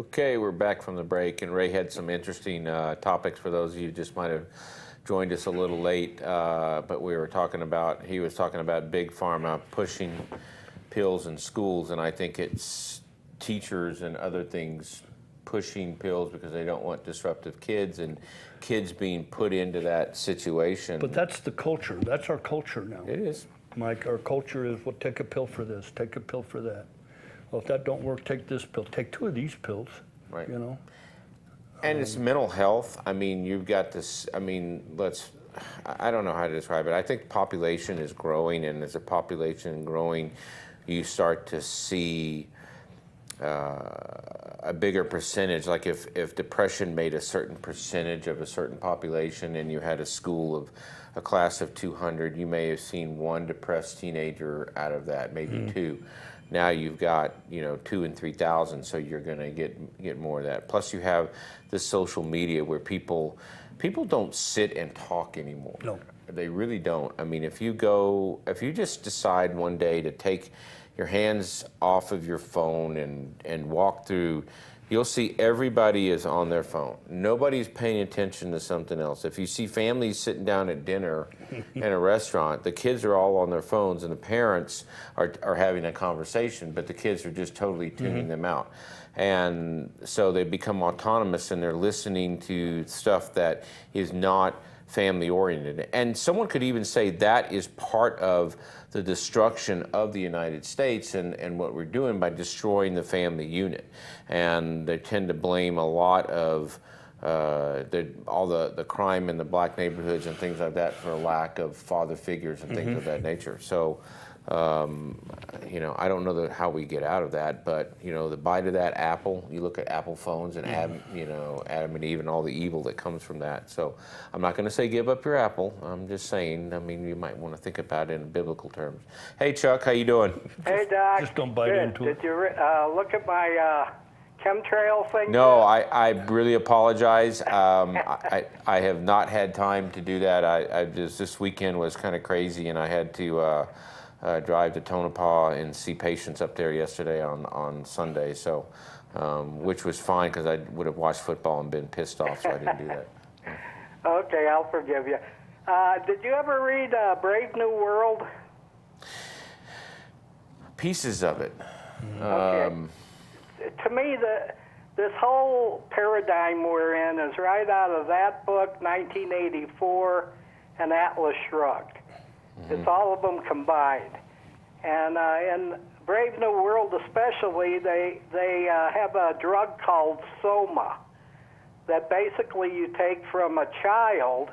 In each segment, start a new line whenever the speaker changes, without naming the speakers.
Okay, we're back from the break, and Ray had some interesting topics for those of you who just might have joined us a little late. But we were talking about, he was talking about big pharma pushing pills in schools, and I think it's teachers and other things pushing pills because they don't want disruptive kids and kids being put into that situation.
But that's the culture. That's our culture now.
It is.
Mike, our culture is, well, take a pill for this, take a pill for that. Well, if that don't work, take this pill. Take 2 of these pills,
Right.
you know.
And it's mental health. I mean, you've got this, I mean, I don't know how to describe it. I think population is growing, and as a population growing, you start to see a bigger percentage. Like if depression made a certain percentage of a certain population and you had a school of a class of 200, you may have seen 1 depressed teenager out of that, maybe 2. Now you've got, 2 and 3,000, so you're going to get more of that. Plus you have the social media where people don't sit and talk anymore.
No.
They really don't. I mean, if you just decide one day to take your hands off of your phone and walk through, you'll see everybody is on their phone. Nobody's paying attention to something else. If you see families sitting down at dinner in a restaurant, the kids are all on their phones and the parents are having a conversation, but the kids are just totally tuning them out. And so they become autonomous and they're listening to stuff that is not family oriented. And someone could even say that is part of the destruction of the United States and what we're doing by destroying the family unit. And they tend to blame a lot of all the crime in the black neighborhoods and things like that for a lack of father figures and things of that nature. So, I don't know how we get out of that, but, the bite of that apple, you look at Apple phones and Adam and Eve and all the evil that comes from that. So I'm not going to say give up your apple. I'm just saying, you might want to think about it in biblical terms. Hey, Chuck, how you doing?
Hey, Doc.
Just don't bite into it.
Did you look at my chemtrail thing?
No, I really apologize. I have not had time to do that. This weekend was kind of crazy, and I had to drive to Tonopah and see patients up there yesterday on Sunday, so which was fine because I would have watched football and been pissed off, so I didn't do that.
Okay, I'll forgive you. Did you ever read Brave New World?
Pieces of it.
Okay. To me, this whole paradigm we're in is right out of that book, 1984, and Atlas Shrugged. It's all of them combined. And in Brave New World especially, they have a drug called Soma that basically you take from a child,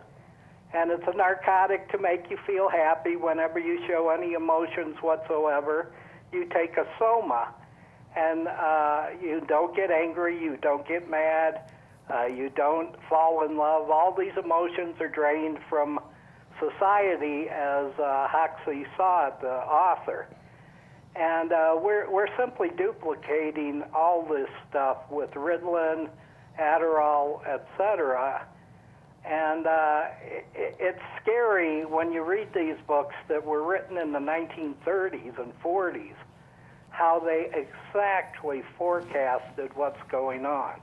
and it's a narcotic to make you feel happy whenever you show any emotions whatsoever. You take a Soma, and you don't get angry, you don't get mad, you don't fall in love. All these emotions are drained from society, as Huxley saw it, the author. And we're simply duplicating all this stuff with Ritalin, Adderall, etc. And it's scary when you read these books that were written in the 1930s and 40s, how they exactly forecasted what's going on.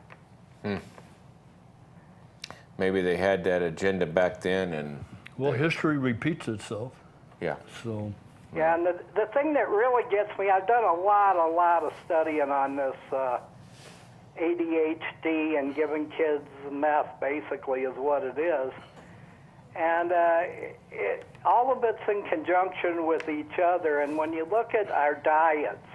Maybe they had that agenda back then, and
Well, history repeats itself.
yeah.
So.
Yeah, and the thing that really gets me, I've done a lot of studying on this ADHD and giving kids meth, basically, is what it is. And all of it's in conjunction with each other. And when you look at our diets,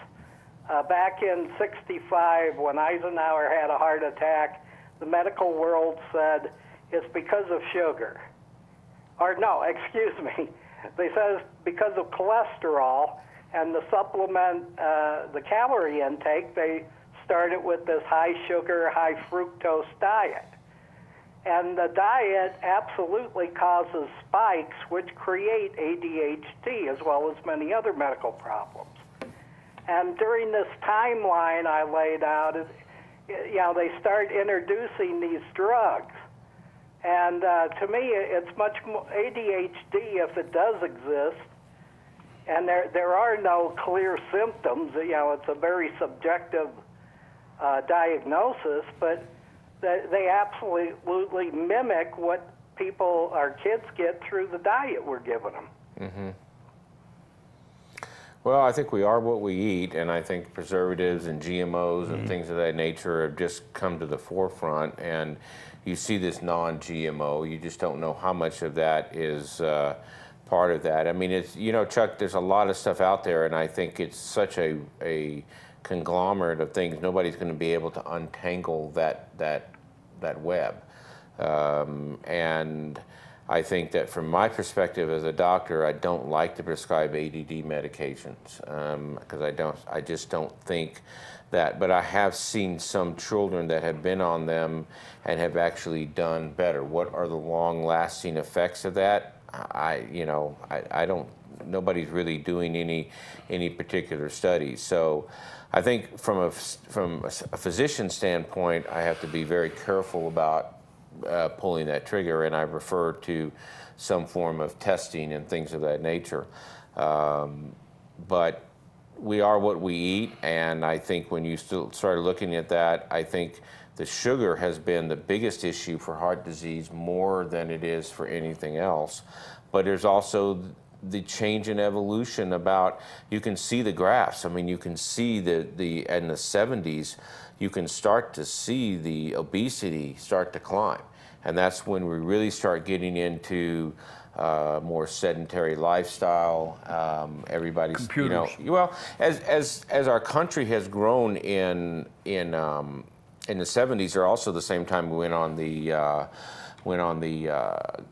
back in '65, when Eisenhower had a heart attack, the medical world said it's because of sugar. Or no, excuse me. They said it's because of cholesterol, and the supplement, the calorie intake, they started with this high sugar, high fructose diet. And the diet absolutely causes spikes which create ADHD as well as many other medical problems. And during this timeline I laid out, they start introducing these drugs. And to me, it's much more ADHD, if it does exist, and there are no clear symptoms. It's a very subjective diagnosis, but they absolutely mimic what our kids get through the diet we're giving them.
Mm-hmm. Well, I think we are what we eat, and I think preservatives and GMOs and things of that nature have just come to the forefront, and you see this non-GMO, you just don't know how much of that is part of that. I mean, it's, you know, Chuck, there's a lot of stuff out there, and I think it's such a conglomerate of things. Nobody's going to be able to untangle that web. And I think that from my perspective as a doctor, I don't like to prescribe ADD medications because I just don't think that. But I have seen some children that have been on them and have actually done better. What are the long-lasting effects of that? I don't. Nobody's really doing any particular studies. So I think from a physician standpoint, I have to be very careful about pulling that trigger, and I refer to some form of testing and things of that nature. But we are what we eat, and I think when you still started looking at that, I think the sugar has been the biggest issue for heart disease more than it is for anything else. But there's also the change in evolution about, you can see the graphs. I mean, you can see in the 70s, you can start to see the obesity start to climb. And that's when we really start getting into more sedentary lifestyle. Everybody's,
Computers.
you know, well, as our country has grown in the 70s, or also the same time we went on the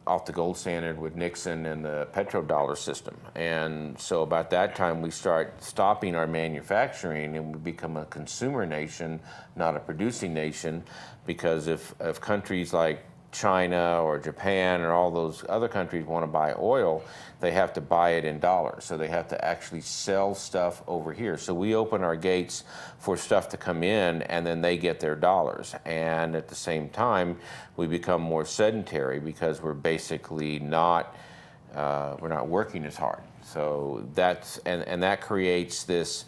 off the gold standard with Nixon and the petrodollar system. And so about that time we start stopping our manufacturing and we become a consumer nation, not a producing nation, because if countries like China or Japan or all those other countries want to buy oil, they have to buy it in dollars. So they have to actually sell stuff over here. So we open our gates for stuff to come in, and then they get their dollars. And at the same time, we become more sedentary because we're basically not we're not working as hard. So that's and that creates this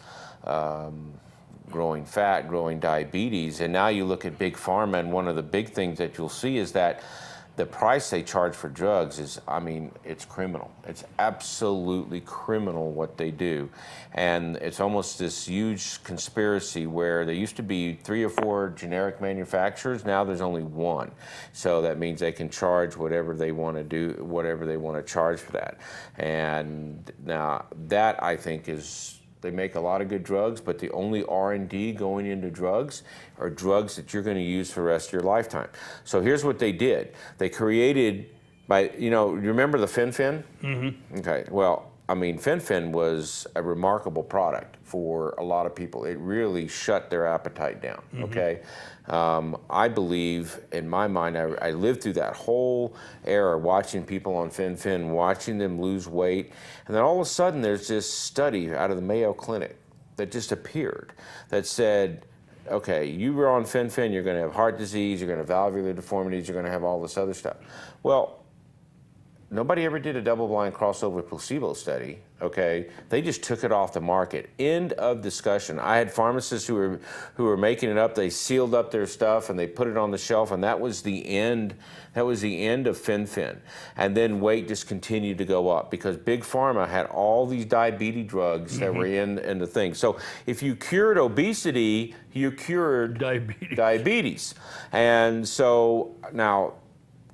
growing fat, growing diabetes. And now you look at big pharma, and one of the big things that you'll see is that the price they charge for drugs is, I mean, it's criminal. It's absolutely criminal what they do. And it's almost this huge conspiracy where there used to be 3 or 4 generic manufacturers. Now there's only one. So that means they can charge whatever they want to do, whatever they want to charge for that. And now that, I think, is, they make a lot of good drugs, but the only R&D going into drugs are drugs that you're going to use for the rest of your lifetime. So here's what they did. They created, you remember the Fen-Phen? Mm-hmm. Okay, well, I mean, Fen-Phen was a remarkable product for a lot of people. It really shut their appetite down, okay? I believe, in my mind, I lived through that whole era watching people on Fen-Phen, watching them lose weight, and then all of a sudden there's this study out of the Mayo Clinic that just appeared that said, okay, you were on Fen-Phen, you're going to have heart disease, you're going to have valvular deformities, you're going to have all this other stuff. Well, nobody ever did a double-blind crossover placebo study, okay? They just took it off the market. End of discussion. I had pharmacists who were making it up. They sealed up their stuff and they put it on the shelf, and that was the end. That was the end of Fen-Phen. And then weight just continued to go up because Big Pharma had all these diabetes drugs that were in the thing. So if you cured obesity, you cured diabetes. And so now,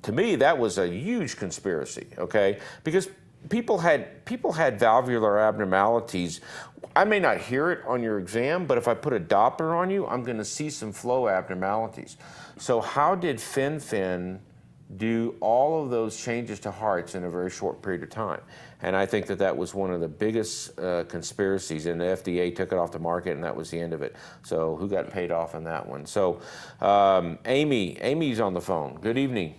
to me, that was a huge conspiracy, okay? Because people had valvular abnormalities. I may not hear it on your exam, but if I put a Doppler on you, I'm going to see some flow abnormalities. So how did Fen-Phen do all of those changes to hearts in a very short period of time? And I think that was one of the biggest conspiracies, and the FDA took it off the market, and that was the end of it. So who got paid off on that one? So Amy's on the phone. Good evening.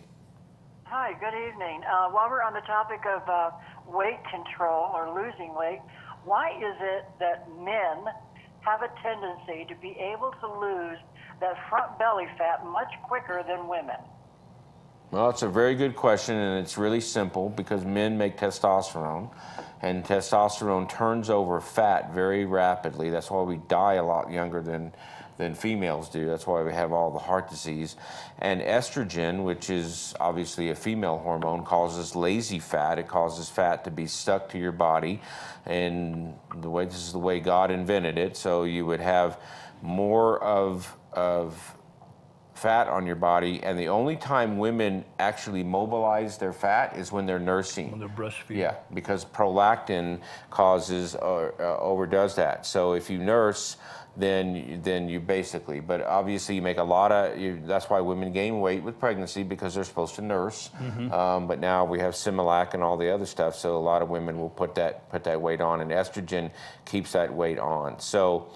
Hi, good evening. While we're on the topic of weight control or losing weight, why is it that men have a tendency to be able to lose that front belly fat much quicker than women?
Well, it's a very good question, and it's really simple because men make testosterone, and testosterone turns over fat very rapidly. That's why we die a lot younger than than females do. That's why we have all the heart disease. And estrogen, which is obviously a female hormone, causes lazy fat. It causes fat to be stuck to your body. And this is the way God invented it. So you would have more of fat on your body, and the only time women actually mobilize their fat is when they're nursing.
When they're breastfeeding.
Yeah, because prolactin causes or overdoes that. So if you nurse, then you basically, but obviously you make a lot of, that's why women gain weight with pregnancy, because they're supposed to nurse. But now we have Similac and all the other stuff, so a lot of women will put that weight on, and estrogen keeps that weight on. So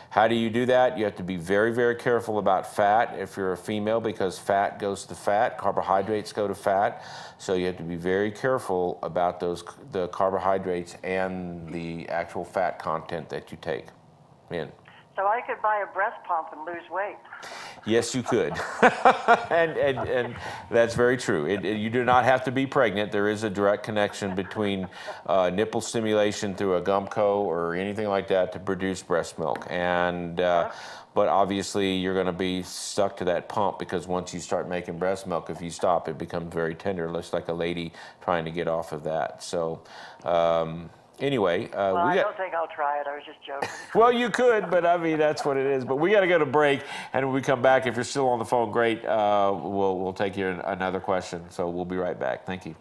how do you do that? You have to be very, very careful about fat if you're a female, because fat goes to fat, carbohydrates go to fat. So you have to be very careful about the carbohydrates and the actual fat content that you take in.
So I could buy a breast pump and lose weight.
Yes, you could. and that's very true. You do not have to be pregnant. There is a direct connection between nipple stimulation through a Gumco or anything like that to produce breast milk. And but obviously you're going to be stuck to that pump, because once you start making breast milk, if you stop, it becomes very tender. It looks like a lady trying to get off of that. So anyway,
well, I don't think I'll try it. I was just joking.
Well, you could, but I mean, that's what it is. But we got to go to break, and when we come back, if you're still on the phone, great. We'll take you another question. So we'll be right back. Thank you.